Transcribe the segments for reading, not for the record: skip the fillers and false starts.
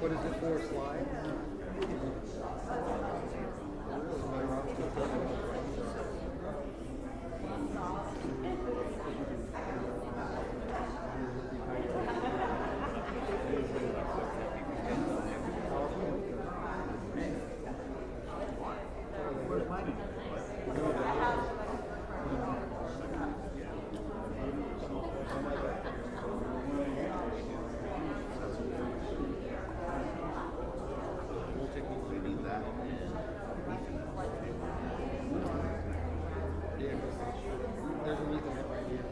What is it for, a slide? There's a reason right here.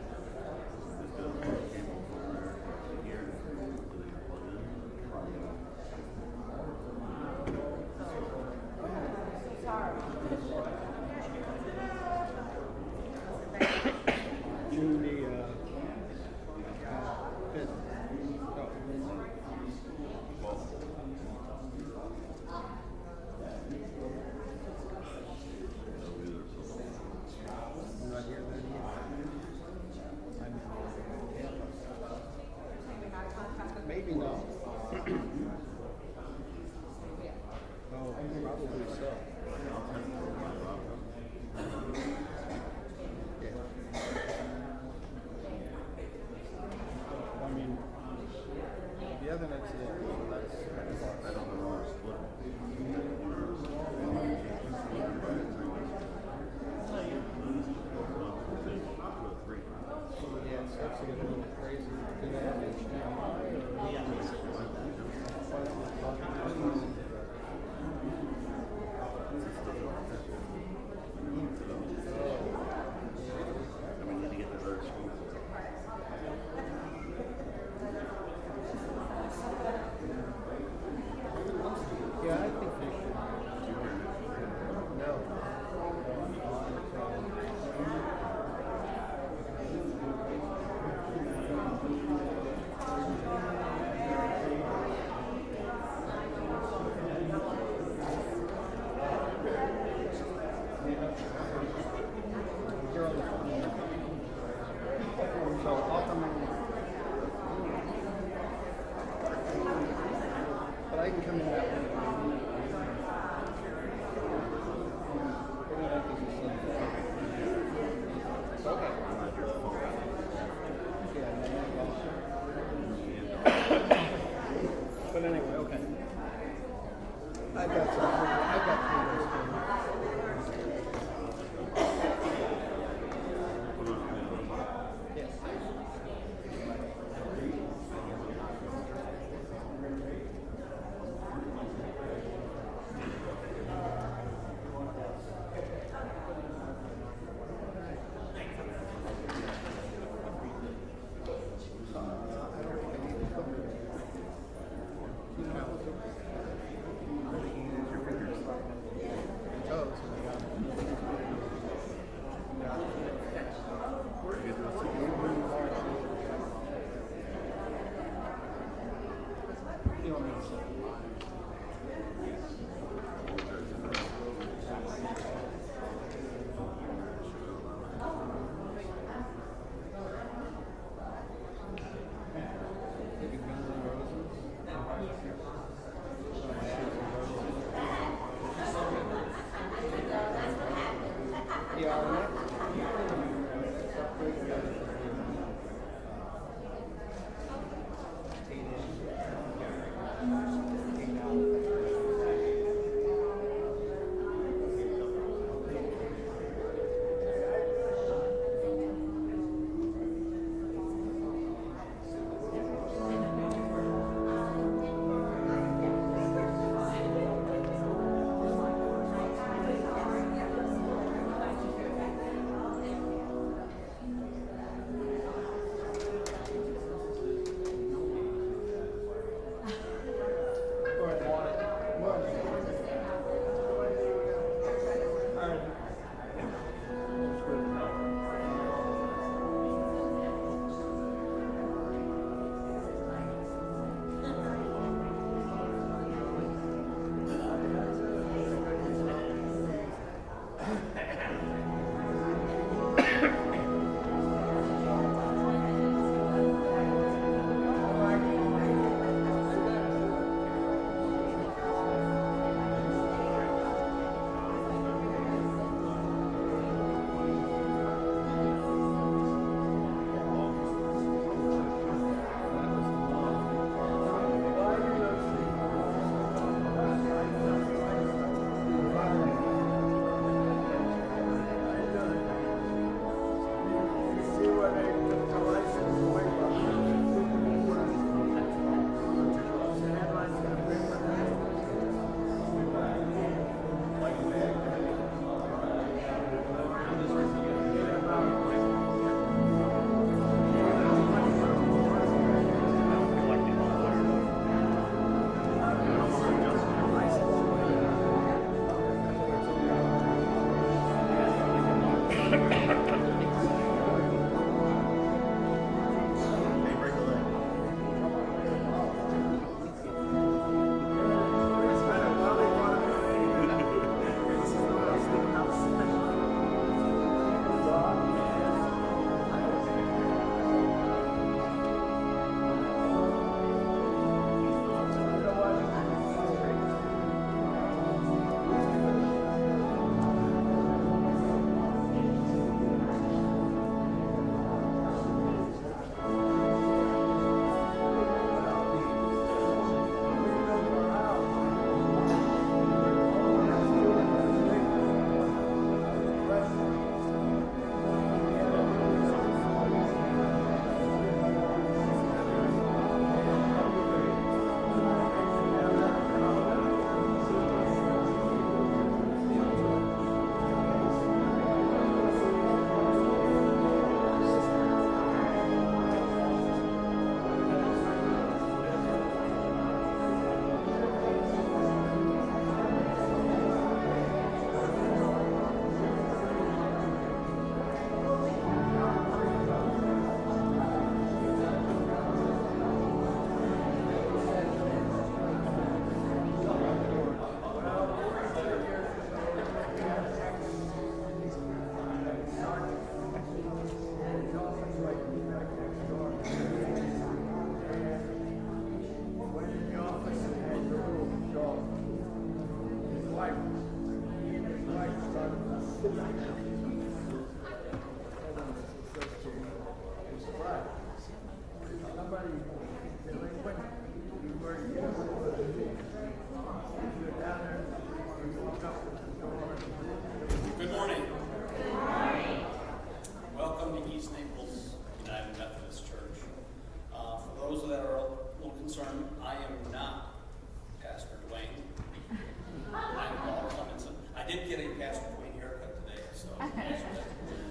June the 5th. Not here, then.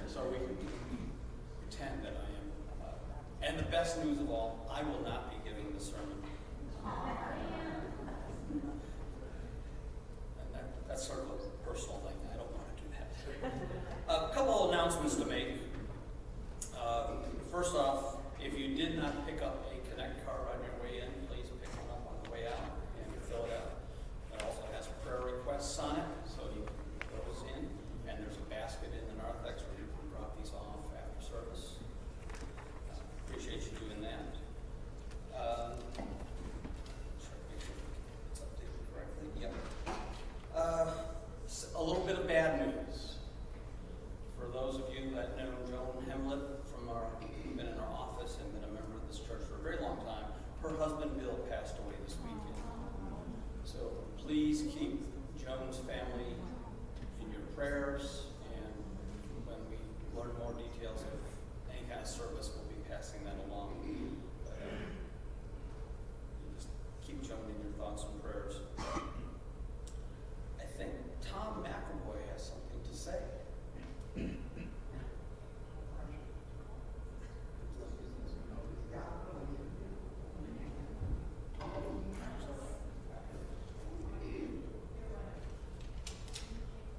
So we can pretend that I am. And the best news of all, I will not be giving the sermon. And that's sort of a personal thing. I don't want to do that. A couple of announcements to make. First off, if you did not pick up a Connect card on your way in, please pick one up on the way out and fill it out. It also has prayer requests on it, so you can put those in. And there's a basket in the narthex where you can drop these off after service. Appreciate you doing that. Try to make sure it's updated correctly. Yep. A little bit of bad news. For those of you that know Joan Hemlett from who've been in our office and been a member of this church for a very long time, her husband Bill passed away this weekend. So please keep Joan's family in your prayers, and when we learn more details of any kind of service, we'll be passing that along. But, just keep Joan in your thoughts and prayers. I think Tom McElroy has something to say.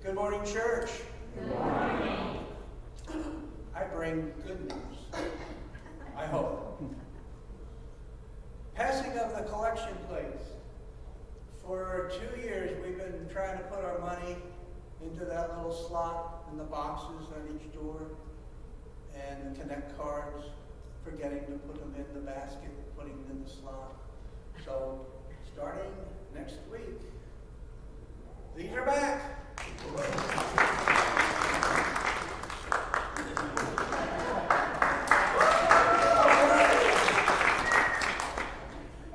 Good morning, church. Good morning. I bring good news, I hope. Passing of the collection plates. For 2 years, we've been trying to put our money into that little slot in the boxes on each door, and the Connect cards, forgetting to put them in the basket, putting them in the slot. So, starting next week, these are back.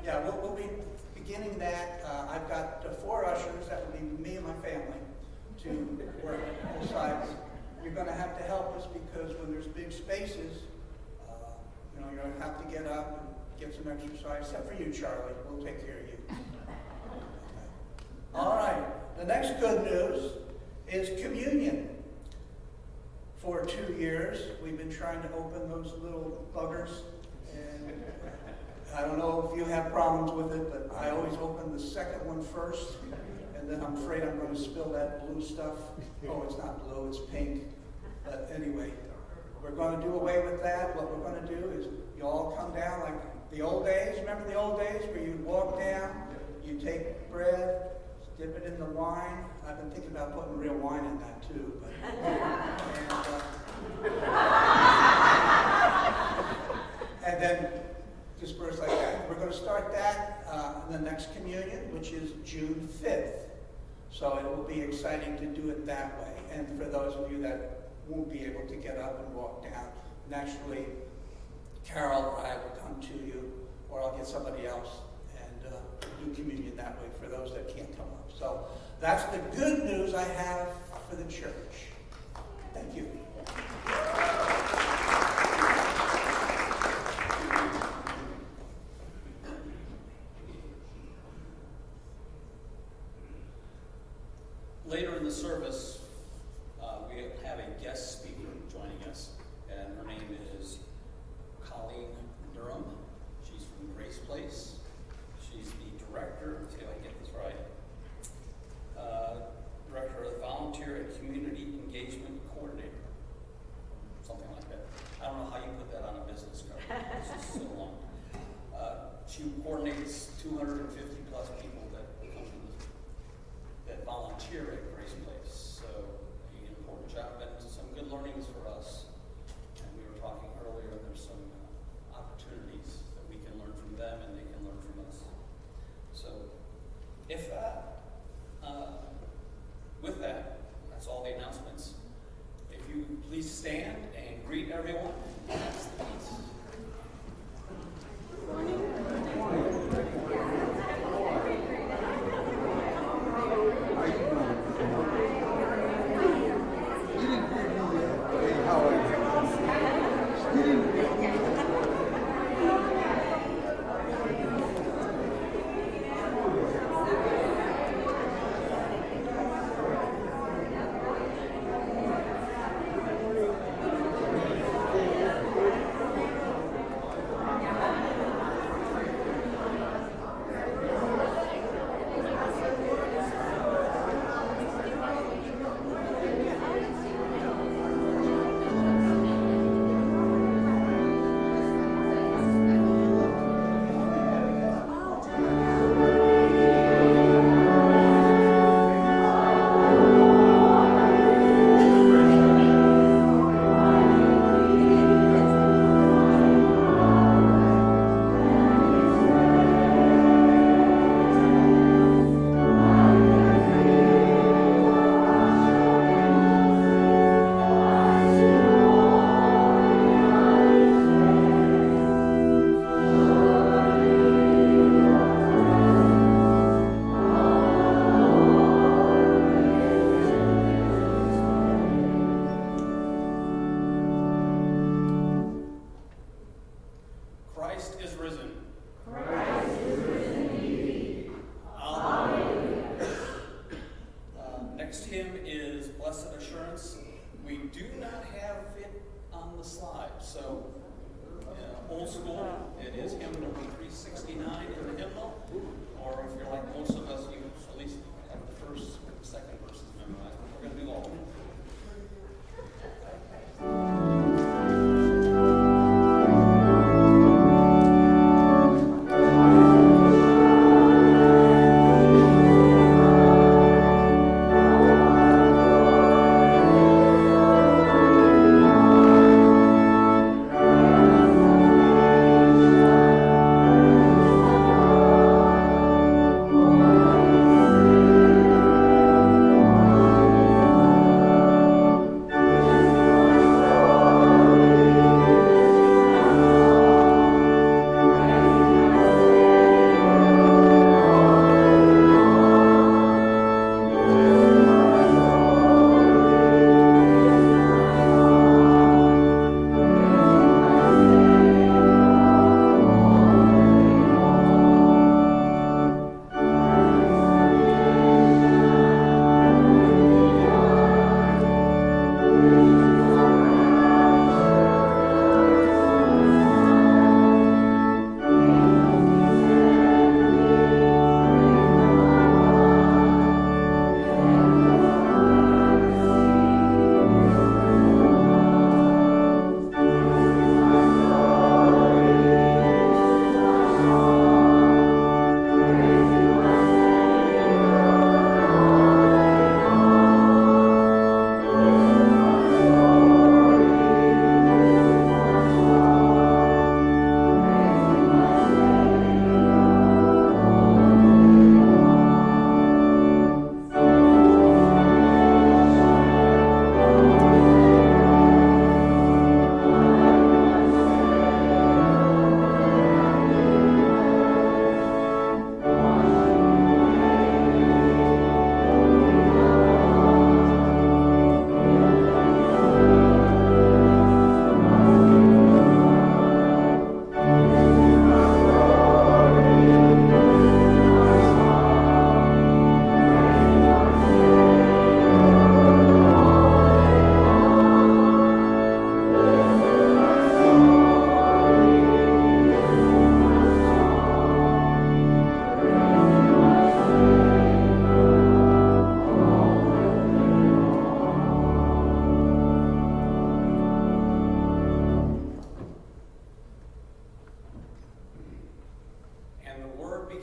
Yeah, we'll be beginning that. I've got 4 ushers, that will be me and my family, to work both sides. You're going to have to help us because when there's big spaces, you're going to have to get up and get some exercise, except for you, Charlie. We'll take care of you. All right. The next good news is communion. For 2 years, we've been trying to open those little buggers, and I don't know if you have problems with it, but I always open the second one first, and then I'm afraid I'm going to spill that blue stuff. Oh, it's not blue, it's pink. But anyway, we're going to do away with that. What we're going to do is you all come down like the old days. Remember the old days where you'd walk down, you take bread, dip it in the wine. I've been thinking about putting real wine in that too. And then disperse like that. We're going to start that in the next communion, which is June 5th. So it will be exciting to do it that way. And for those of you that won't be able to get up and walk down, naturally, Carol or I will come to you, or I'll get somebody else and do communion that way for those that can't come up. So that's the good news I have for the church. Thank you. Later in the service, we have a guest speaker joining us, and her name is Colleen Durham. She's from Grace Place. She's the director, let's see if I can get this right, director of Volunteer and Community Engagement Coordinator, something like that. I don't know how you put that on a business card. It's just so long. She coordinates 250 plus people that come to this, that volunteer at Grace Place. So an important job and some good learnings for us. And we were talking earlier, there's some opportunities that we can learn from them and they can learn from us. So if with that, that's all the announcements. If you please stand and greet everyone. That's the piece. the slide. So, old school, it is hymn number 369 in the hymnal, or if you're like most of us, you at least have the first, second verses memorized, but we're going to do all of them.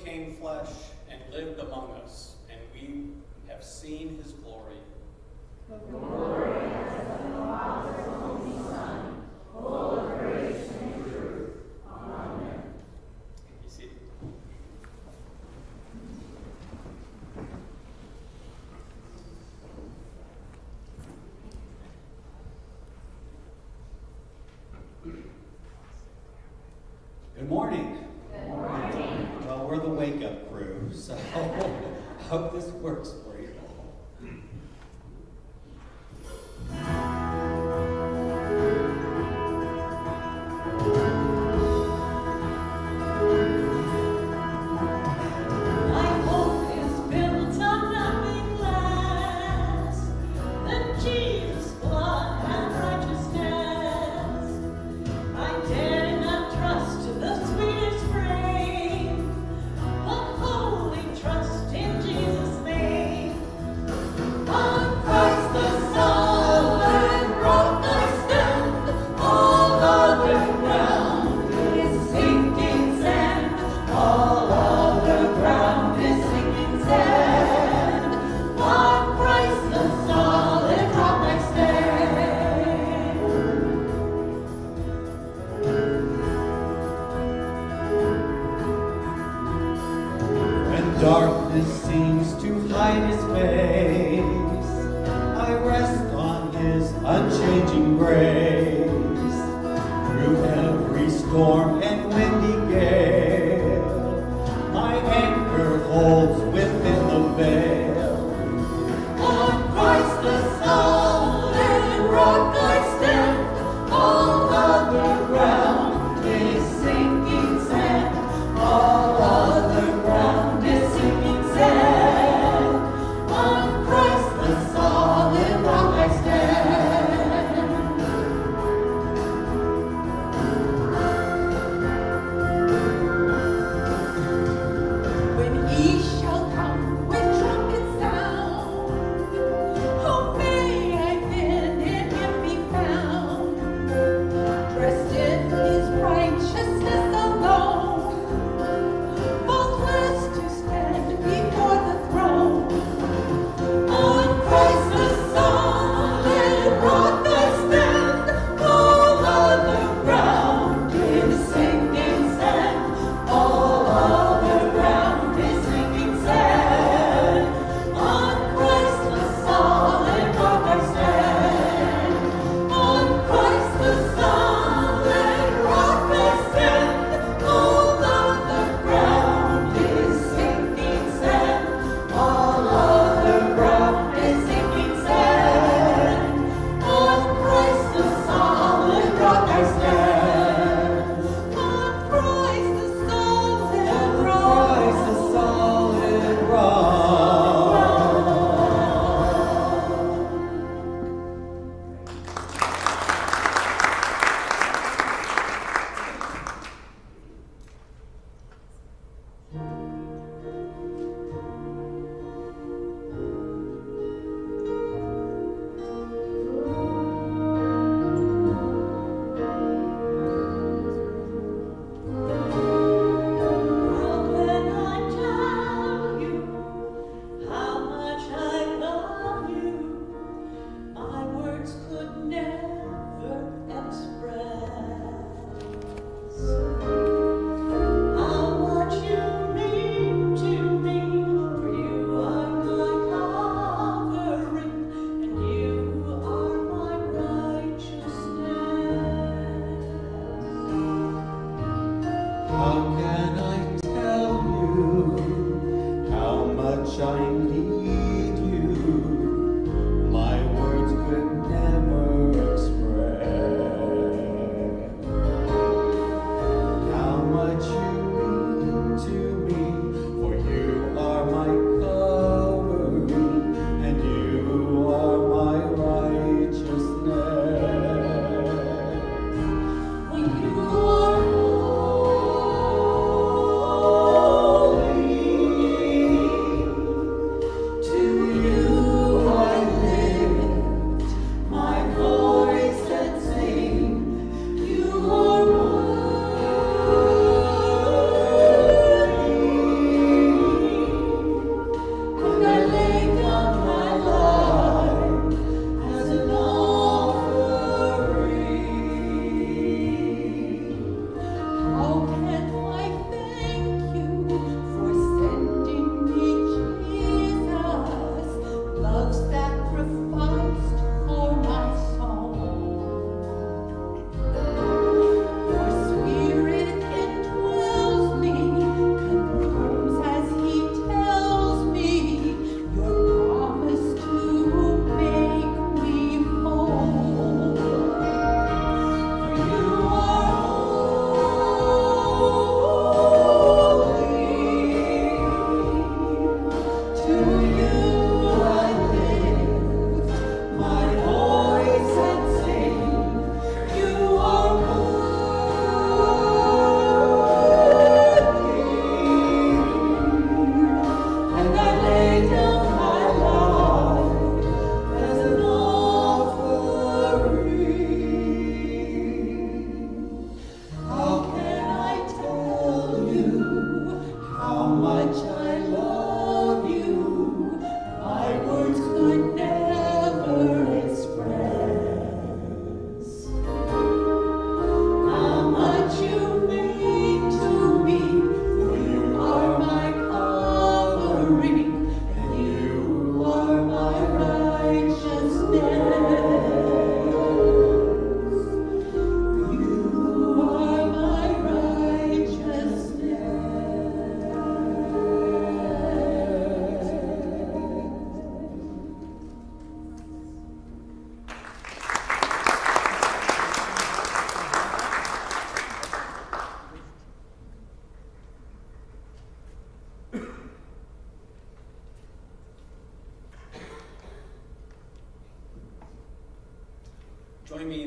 Became flesh and lived among us, and we have seen his glory. The glory as of the Father's only Son, full of grace and truth. Amen. You see? Good morning. Well, we're the wake-up crew, so I hope this works for you. Darkness seems to hide his face. I rest on his unchanging grace. Through every storm and windy gale, my anchor holds within the veil. On Christ the solid rock I stand, all other ground is sinking sand, all other ground. On Christ the solid rock I stand.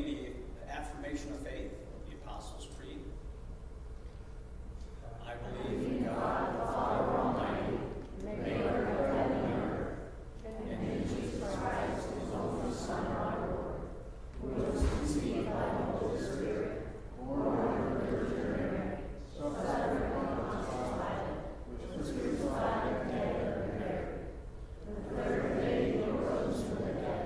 the affirmation of faith, the Apostles' Creed. I believe in God, the Father Almighty, maker of heaven and earth, and in Jesus Christ, his only Son, our Lord, who was conceived by the Holy Spirit, born of the Virgin Mary, suffered under Pontius Pilate, was crucified and dead and buried. The third day he arose from the dead.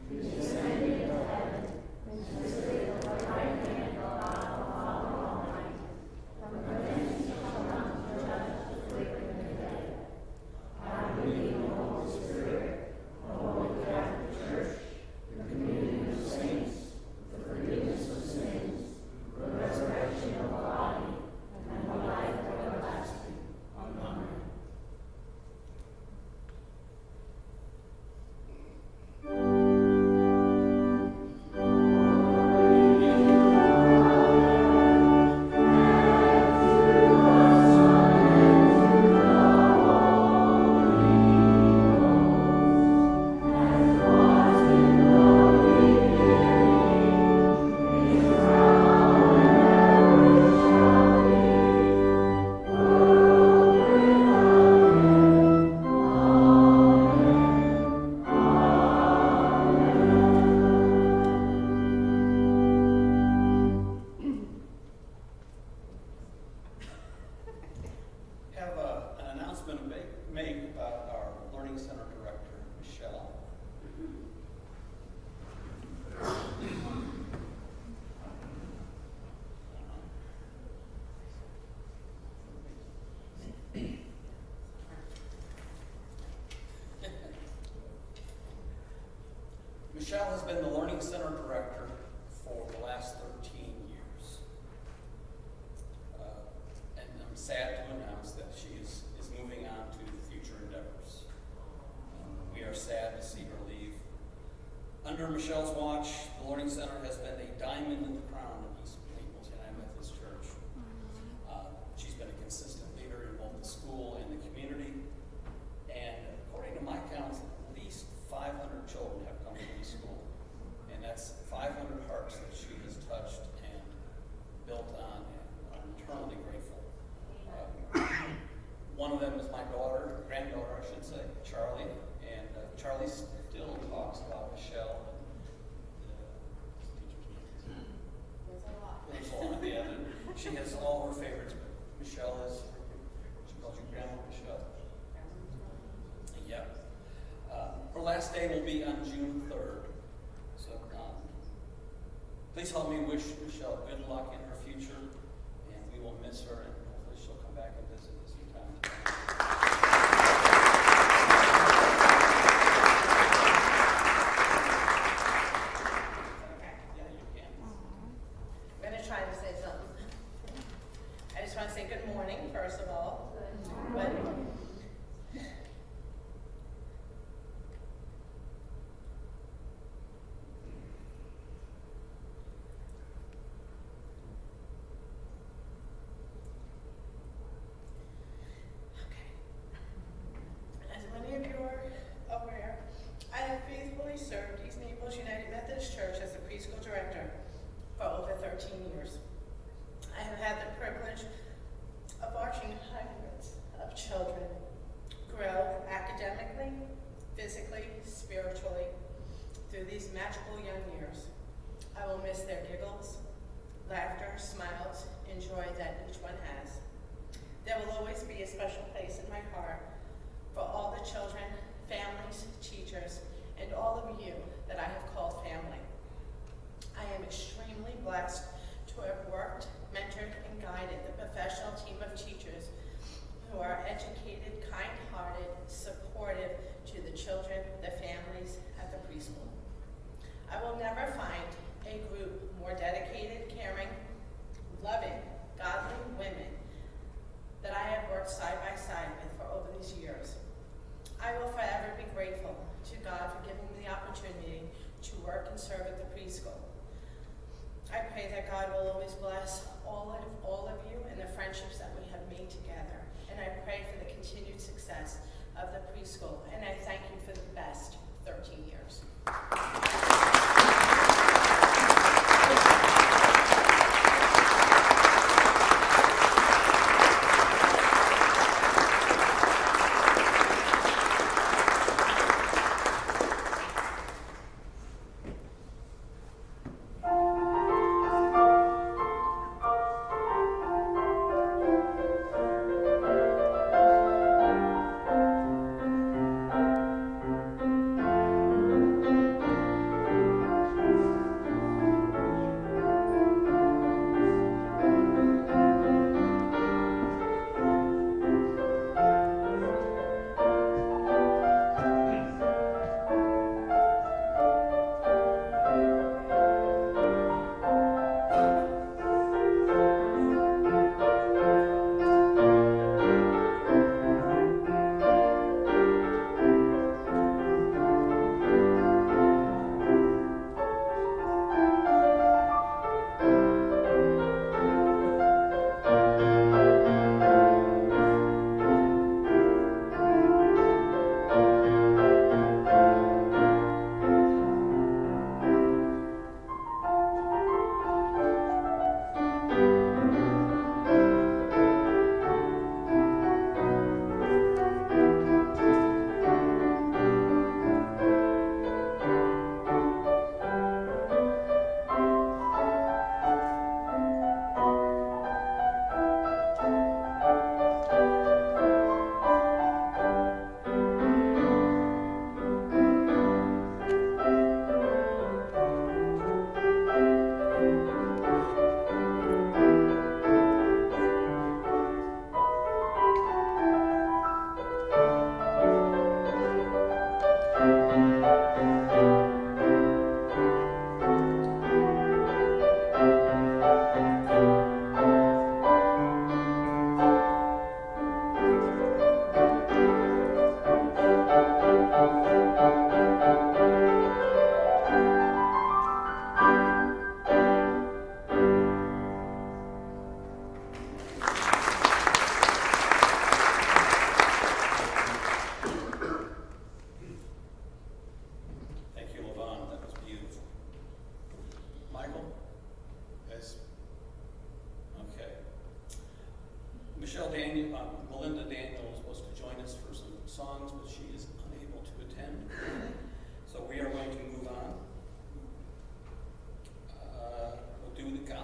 He descended into heaven, and is at the right hand of God the Father Almighty. From thence he shall come to judge the living and the dead. I believe in the Holy Spirit, the Holy Catholic Church, the communion of saints, the forgiveness of sins, the resurrection of the body, and the life everlasting. Amen. Have an announcement made about our Learning Center Director, Michelle. Michelle has been the Learning Center Director for the last 13 years. And I'm sad to announce that she is moving on to future endeavors. We are sad to see her leave. Under Michelle's watch, the Learning Center has been a diamond in the crown of East Naples United Methodist Church. She's been a consistent leader in both the school and the community. And according to my count, at least 500 children have come to the school. And that's 500 hearts that she has touched and built on, and I'm eternally grateful. One of them is my daughter, granddaughter, I should say, Charlie. And Charlie still talks about Michelle. There's a lot. Yeah. She has all her favorites. Michelle is, she calls you Grandma Michelle. Yep. Her last day will be on June 3rd. So please help me wish Michelle good luck in her future, and we will miss her, and hopefully she'll come back and visit us sometime. Yeah, you can. I'm going to try to say something. I just want to say good morning, first of all. But as many of you are aware, I have faithfully served East Naples United Methodist Church as the preschool director for over 13 years. I have had the privilege of watching hundreds of children grow academically, physically, spiritually through these magical young years. I will miss their giggles, laughter, smiles, and joy that each one has. There will always be a special place in my heart for all the children, families, teachers, and all of you that I have called family. I am extremely blessed to have worked, mentored, and guided the professional team of teachers who are educated, kind-hearted, supportive to the children, the families at the preschool. I will never find a group more dedicated, caring, loving, godly women that I have worked side by side with for over these years. I will forever be grateful to God for giving me the opportunity to work and serve at the preschool. I pray that God will always bless all of you and the friendships that we have made together. And I pray for the continued success of the preschool. And I thank you for the best 13 years.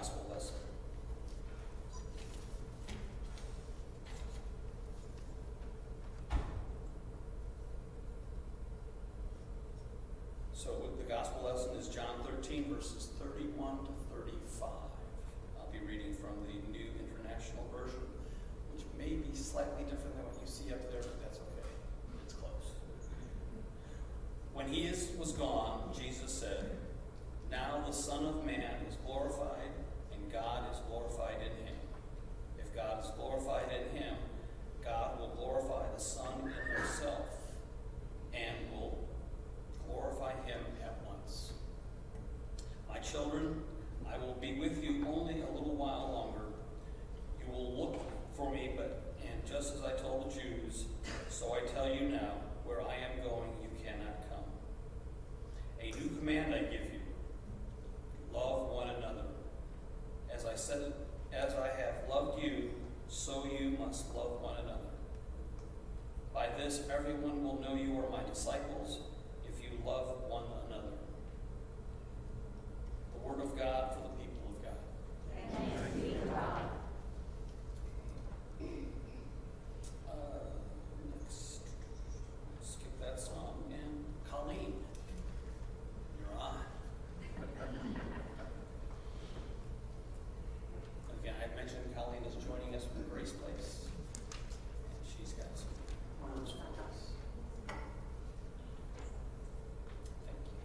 gospel lesson. So the gospel lesson is John 13, verses 31 to 35. I'll be reading from the New International Version, which may be slightly different than what you see up there, but that's okay. It's close. When he was gone, Jesus said, "Now the Son of Man is glorified, and God is glorified in him. If God is glorified in him, God will glorify the Son in himself, and will glorify him at once. My children, I will be with you only a little while longer. You will look for me, and just as I told the Jews, so I tell you now, where I am going, you cannot come. A new command I give you, love one another. As I have loved you, so you must love one another. By this, everyone will know you are my disciples, if you love one another." The word of God for the people of God. Thanks be to God. Next, skip that song, and Colleen, you're on. Again, I mentioned Colleen is joining us from Grace Place, and she's got some words for us. Thank you.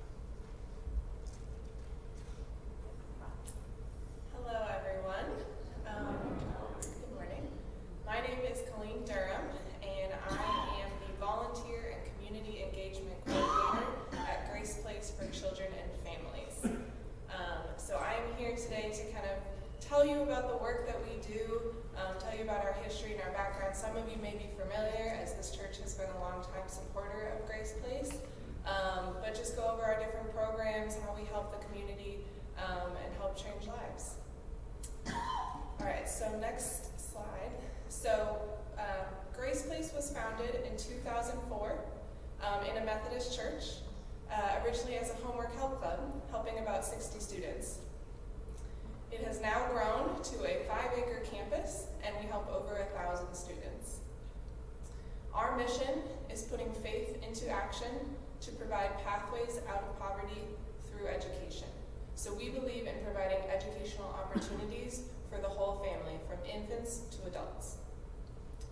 Hello, everyone. Good morning. My name is Colleen Durham, and I am the Volunteer and Community Engagement Coordinator at Grace Place for Children and Families. So I am here today to kind of tell you about the work that we do, tell you about our history and our background. Some of you may be familiar, as this church has been a long-time supporter of Grace Place, but just go over our different programs, how we help the community, and help change lives. All right, so next slide. So Grace Place was founded in 2004 in a Methodist church, originally as a homework help club, helping about 60 students. It has now grown to a 5-acre campus, and we help over 1,000 students. Our mission is putting faith into action to provide pathways out of poverty through education. So we believe in providing educational opportunities for the whole family, from infants to adults.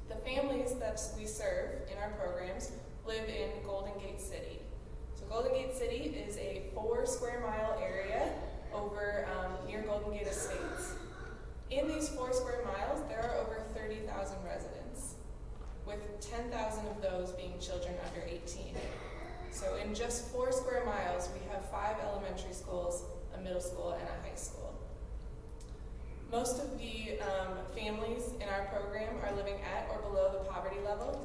The families that we serve in our programs live in Golden Gate City. So Golden Gate City is a 4 square mile area over near Golden Gate Estates. In these 4 square miles, there are over 30,000 residents, with 10,000 of those being children under 18. So in just 4 square miles, we have 5 elementary schools, a middle school, and a high school. Most of the families in our program are living at or below the poverty level.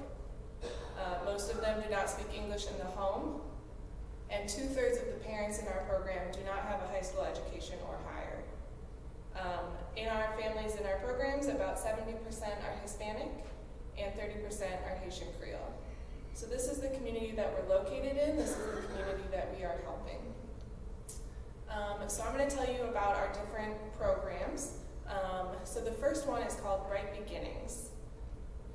Most of them do not speak English in the home, and 2/3 of the parents in our program do not have a high school education or higher. In our families in our programs, about 70% are Hispanic and 30% are Haitian Creole. So this is the community that we're located in. This is the community that we are helping. So I'm going to tell you about our different programs. So the first one is called Bright Beginnings.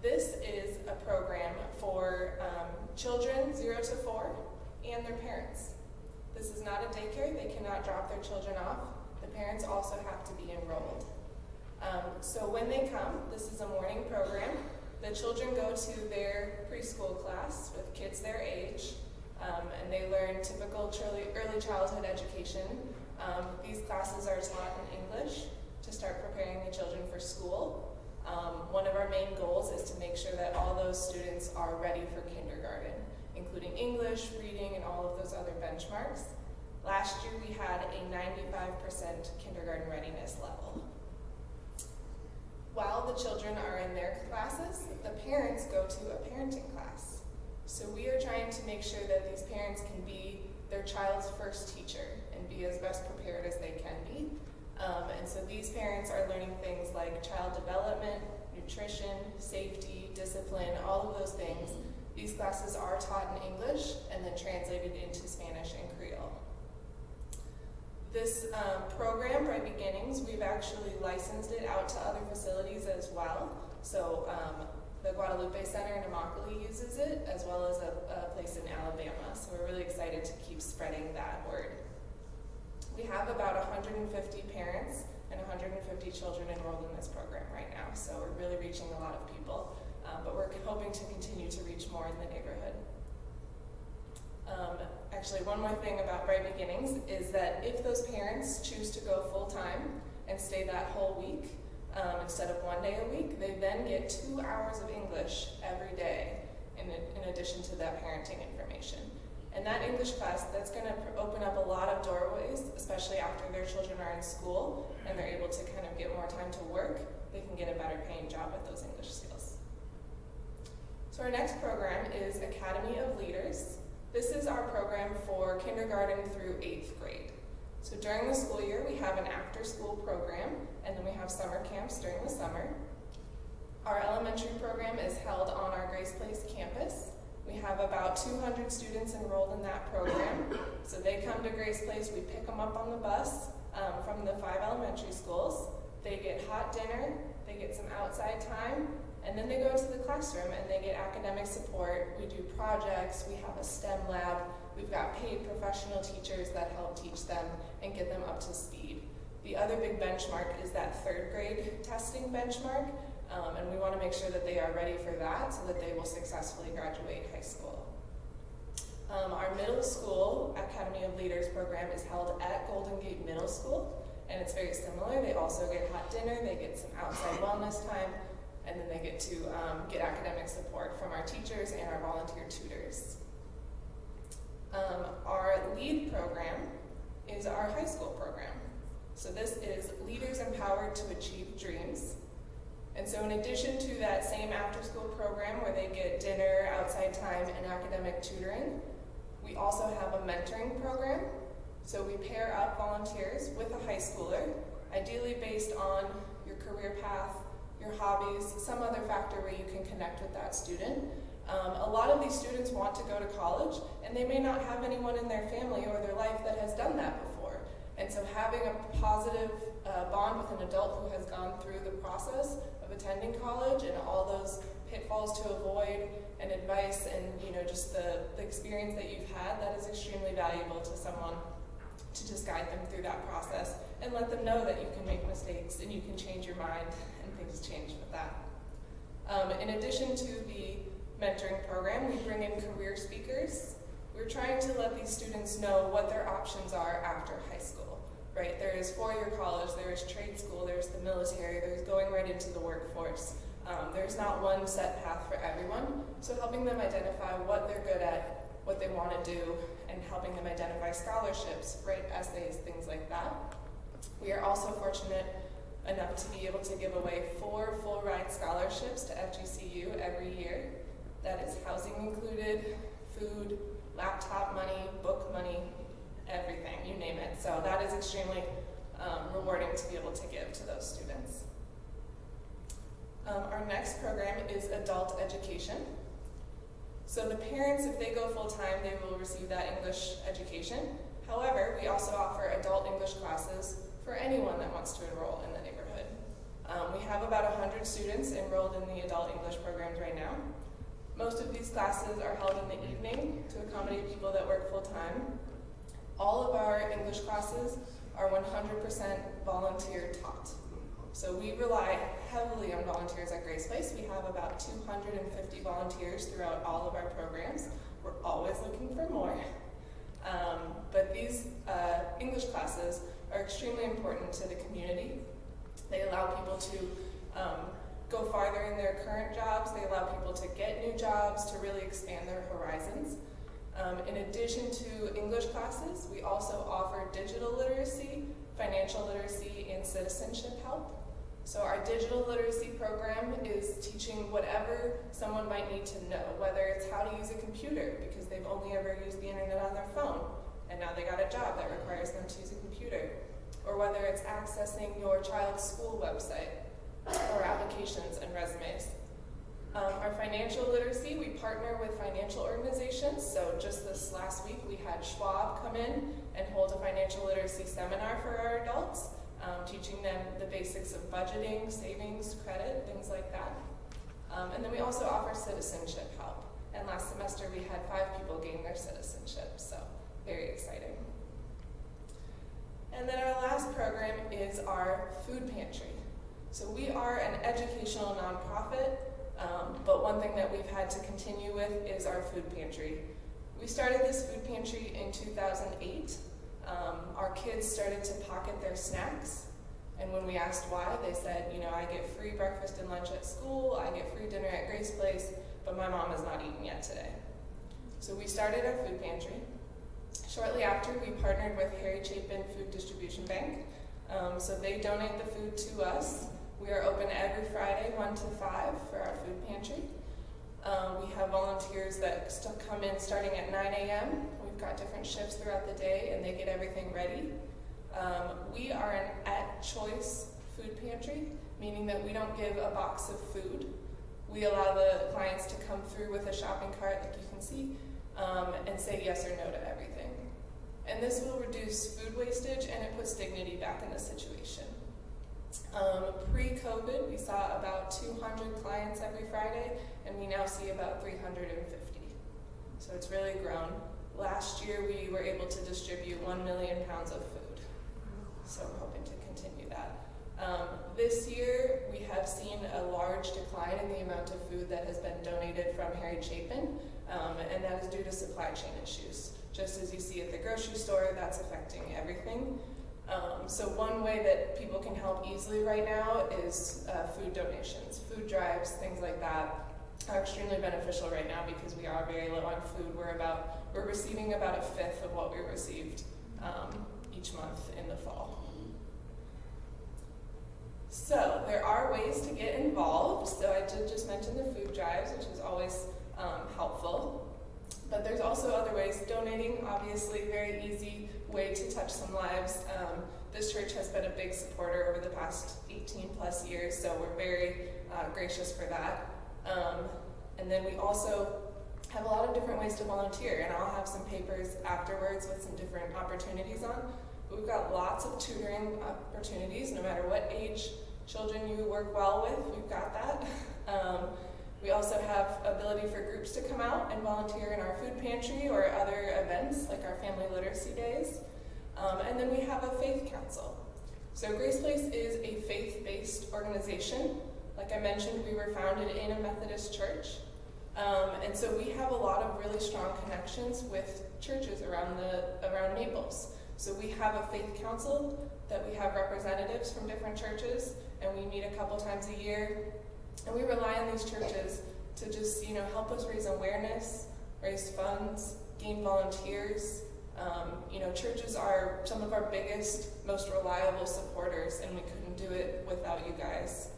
This is a program for children 0 to 4 and their parents. This is not a daycare. They cannot drop their children off. The parents also have to be enrolled. So when they come, this is a morning program. The children go to their preschool class with kids their age, and they learn typical early childhood education. These classes are taught in English to start preparing the children for school. One of our main goals is to make sure that all those students are ready for kindergarten, including English, reading, and all of those other benchmarks. Last year we had a 95% kindergarten readiness level. While the children are in their classes, the parents go to a parenting class. So we are trying to make sure that these parents can be their child's first teacher and be as best prepared as they can be. And so these parents are learning things like child development, nutrition, safety, discipline, all of those things. These classes are taught in English and then translated into Spanish and Creole. This program, Bright Beginnings, we've actually licensed it out to other facilities as well. So the Guadalupe Center in Immokalee uses it, as well as a place in Alabama. So we're really excited to keep spreading that word. We have about 150 parents and 150 children enrolled in this program right now. So we're really reaching a lot of people, but we're hoping to continue to reach more in the neighborhood. Actually, one more thing about Bright Beginnings is that if those parents choose to go full-time and stay that whole week, instead of 1 day a week, they then get 2 hours of English every day in addition to that parenting information. And that English class, that's going to open up a lot of doorways, especially after their children are in school and they're able to kind of get more time to work. They can get a better paying job with those English skills. So our next program is Academy of Leaders. This is our program for kindergarten through 8th grade. So during the school year, we have an after-school program, and then we have summer camps during the summer. Our elementary program is held on our Grace Place campus. We have about 200 students enrolled in that program. So they come to Grace Place, we pick them up on the bus from the 5 elementary schools. They get hot dinner, they get some outside time, and then they go to the classroom and they get academic support. We do projects, we have a STEM lab, we've got paid professional teachers that help teach them and get them up to speed. The other big benchmark is that 3rd grade testing benchmark, and we want to make sure that they are ready for that so that they will successfully graduate high school. Our middle school Academy of Leaders program is held at Golden Gate Middle School, and it's very similar. They also get hot dinner, they get some outside wellness time, and then they get to get academic support from our teachers and our volunteer tutors. Our LEAD program is our high school program. So this is Leaders Empowered to Achieve Dreams. And so in addition to that same after-school program where they get dinner, outside time, and academic tutoring, we also have a mentoring program. So we pair up volunteers with a high schooler, ideally based on your career path, your hobbies, some other factor where you can connect with that student. A lot of these students want to go to college, and they may not have anyone in their family or their life that has done that before. And so having a positive bond with an adult who has gone through the process of attending college and all those pitfalls to avoid and advice and just the experience that you've had, that is extremely valuable to someone to just guide them through that process and let them know that you can make mistakes and you can change your mind and things change with that. In addition to the mentoring program, we bring in career speakers. We're trying to let these students know what their options are after high school, right? There is four-year college, there is trade school, there's the military, there's going right into the workforce. There's not one set path for everyone, so helping them identify what they're good at, what they want to do, and helping them identify scholarships, write essays, things like that. We are also fortunate enough to be able to give away 4 full-ride scholarships to FGCU every year. That is housing included, food, laptop money, book money, everything, you name it. So that is extremely rewarding to be able to give to those students. Our next program is adult education. So the parents, if they go full-time, they will receive that English education. However, we also offer adult English classes for anyone that wants to enroll in the neighborhood. We have about 100 students enrolled in the adult English programs right now. Most of these classes are held in the evening to accommodate people that work full-time. All of our English classes are 100% volunteer taught. So we rely heavily on volunteers at Grace Place. We have about 250 volunteers throughout all of our programs. We're always looking for more. But these English classes are extremely important to the community. They allow people to go farther in their current jobs. They allow people to get new jobs, to really expand their horizons. In addition to English classes, we also offer digital literacy, financial literacy, and citizenship help. So our digital literacy program is teaching whatever someone might need to know, whether it's how to use a computer because they've only ever used the internet on their phone, and now they got a job that requires them to use a computer, or whether it's accessing your child's school website or applications and resumes. Our financial literacy, we partner with financial organizations. So just this last week, we had Schwab come in and hold a financial literacy seminar for our adults, teaching them the basics of budgeting, savings, credit, things like that. And then we also offer citizenship help. And last semester, we had 5 people gain their citizenship, so very exciting. And then our last program is our food pantry. So we are an educational nonprofit, but one thing that we've had to continue with is our food pantry. We started this food pantry in 2008. Our kids started to pocket their snacks, and when we asked why, they said, I get free breakfast and lunch at school, I get free dinner at Grace Place, but my mom has not eaten yet today. So we started our food pantry. Shortly after, we partnered with Harry Chapin Food Distribution Bank. So they donate the food to us. We are open every Friday, 1 to 5 for our food pantry. We have volunteers that still come in starting at 9 a.m. We've got different shifts throughout the day, and they get everything ready. We are an at-choice food pantry, meaning that we don't give a box of food. We allow the clients to come through with a shopping cart, like you can see, and say yes or no to everything. And this will reduce food wastage, and it puts dignity back in the situation. Pre-COVID, we saw about 200 clients every Friday, and we now see about 350. So it's really grown. Last year, we were able to distribute 1 million pounds of food. So we're hoping to continue that. This year, we have seen a large decline in the amount of food that has been donated from Harry Chapin, and that is due to supply chain issues. Just as you see at the grocery store, that's affecting everything. So one way that people can help easily right now is food donations. Food drives, things like that, are extremely beneficial right now because we are very low on food. We're receiving about a fifth of what we received each month in the fall. So there are ways to get involved. So I did just mention the food drives, which is always helpful. But there's also other ways. Donating, obviously, very easy way to touch some lives. This church has been a big supporter over the past 18 plus years, so we're very gracious for that. And then we also have a lot of different ways to volunteer, and I'll have some papers afterwards with some different opportunities on. But we've got lots of tutoring opportunities, no matter what age children you work well with, we've got that. We also have ability for groups to come out and volunteer in our food pantry or other events like our family literacy days. And then we have a faith council. So Grace Place is a faith-based organization. Like I mentioned, we were founded in a Methodist church. And so we have a lot of really strong connections with churches around Naples. So we have a faith council that we have representatives from different churches, and we meet a couple times a year. And we rely on these churches to just, help us raise awareness, raise funds, gain volunteers. Churches are some of our biggest, most reliable supporters, and we couldn't do it without you guys.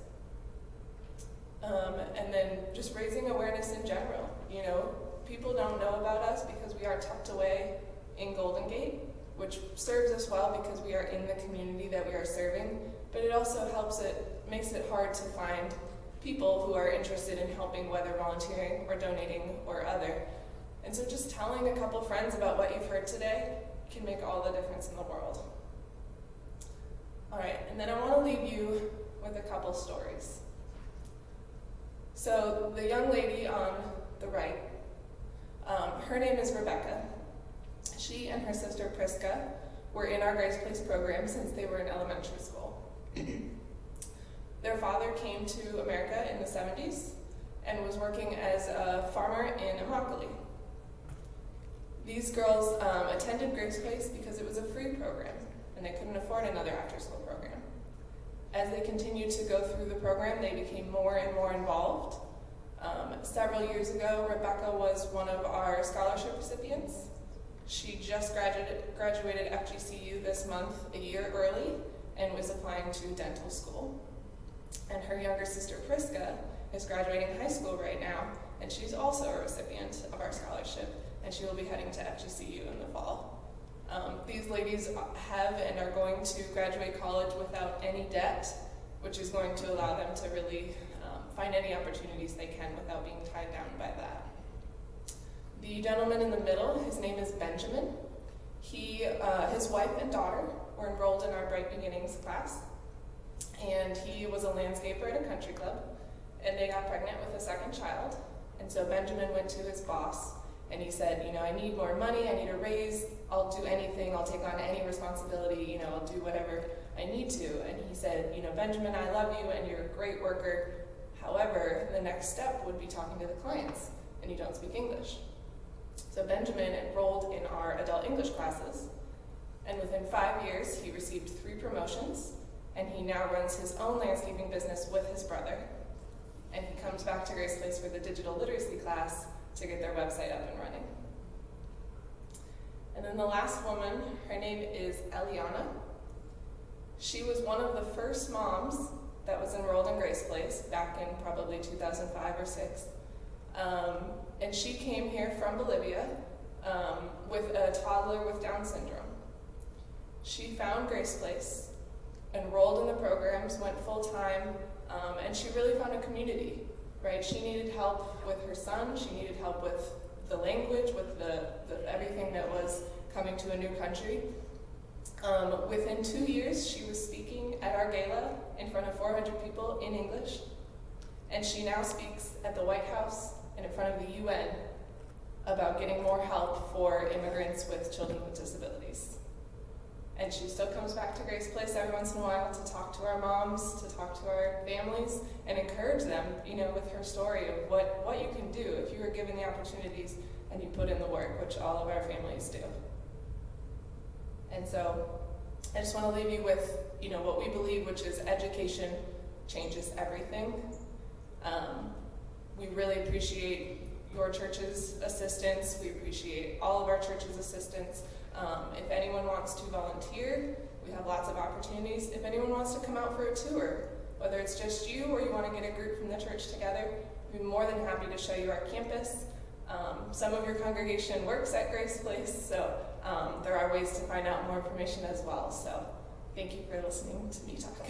And then just raising awareness in general. People don't know about us because we are tucked away in Golden Gate, which serves us well because we are in the community that we are serving, but it also makes it hard to find people who are interested in helping, whether volunteering or donating or other. And so just telling a couple friends about what you've heard today can make all the difference in the world. All right, and then I want to leave you with a couple stories. So the young lady on the right, her name is Rebecca. She and her sister Priska were in our Grace Place program since they were in elementary school. Their father came to America in the 70s and was working as a farmer in Immokalee. These girls attended Grace Place because it was a free program and they couldn't afford another after-school program. As they continued to go through the program, they became more and more involved. Several years ago, Rebecca was one of our scholarship recipients. She just graduated FGCU this month, a year early, and was applying to dental school. And her younger sister Priska is graduating high school right now, and she's also a recipient of our scholarship, and she will be heading to FGCU in the fall. These ladies have and are going to graduate college without any debt, which is going to allow them to really find any opportunities they can without being tied down by that. The gentleman in the middle, his name is Benjamin. His wife and daughter were enrolled in our Bright Beginnings class, and he was a landscaper at a country club, and they got pregnant with a second child. And so Benjamin went to his boss, and he said, I need more money, I need a raise, I'll do anything, I'll take on any responsibility, I'll do whatever I need to. And he said, Benjamin, I love you, and you're a great worker. However, the next step would be talking to the clients, and you don't speak English. So Benjamin enrolled in our adult English classes, and within 5 years, he received 3 promotions, and he now runs his own landscaping business with his brother. And he comes back to Grace Place for the digital literacy class to get their website up and running. And then the last woman, her name is Eliana. She was one of the first moms that was enrolled in Grace Place back in probably 2005 or 6. And she came here from Bolivia with a toddler with Down syndrome. She found Grace Place, enrolled in the programs, went full-time, and she really found a community, right? She needed help with her son, she needed help with the language, with the everything that was coming to a new country. Within 2 years, she was speaking at our gala in front of 400 people in English, and she now speaks at the White House and in front of the UN about getting more help for immigrants with children with disabilities. And she still comes back to Grace Place every once in a while to talk to our moms, to talk to our families, and encourage them, with her story of what you can do if you are given the opportunities and you put in the work, which all of our families do. And so I just want to leave you with, what we believe, which is education changes everything. We really appreciate your church's assistance. We appreciate all of our church's assistance. If anyone wants to volunteer, we have lots of opportunities. If anyone wants to come out for a tour, whether it's just you or you want to get a group from the church together, we'd be more than happy to show you our campus. Some of your congregation works at Grace Place, so there are ways to find out more information as well. So thank you for listening to me talk